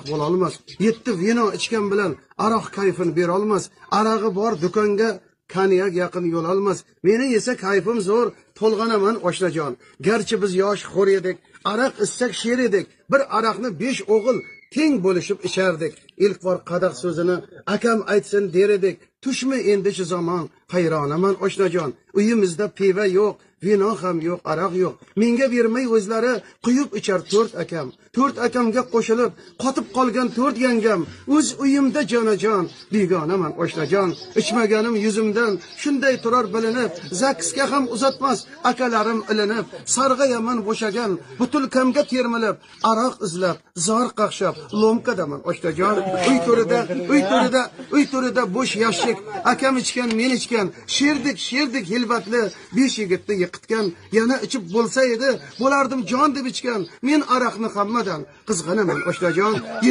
bo'la olmas. 7 vino ichgan bilan aroq kayfini bera olmas. Arog'i bor do'konga konyak yaqin yo'l olmas. Meni esa kayfim zo'r, to'lg'anaman oshnajon. Garchi biz yosh xo'r edik, aroq ichsak sher edik. Bir aroqni 5 o'g'il teng bo'lishib ichardik. İlk bor qadaq so'zini akam aytsin der edik. Tushmi endi shu zamon, hayronaman oshnajon. Uyimizda piva yo'q, vino ham yo'q, aroq yo'q. Menga bermay o'zlari quyib ichar 4 akam. 4 akamga qo'shilib qotib qolgan 4 yangam. O'z uyimda jonajon, begonaman oshnajon. Ichmaganim yuzimdan shunday turar bilinib, zaksga ham uzatmas akalarim ilinib. Sarg'ayaman bo'shagan, butulkamga termilib, aroq izlab, zor qaqshab, lomkadaman oshnajon. Uy to'rida bo'sh yashik, akam ichgan, men ichgan, sherdik hilbatli 5 yigitni yiqitgan. Yana ichib bo'lsa edi, bo'lardim jon deb ichgan. Men aroqni hammadan qizg'anaman oshnajon.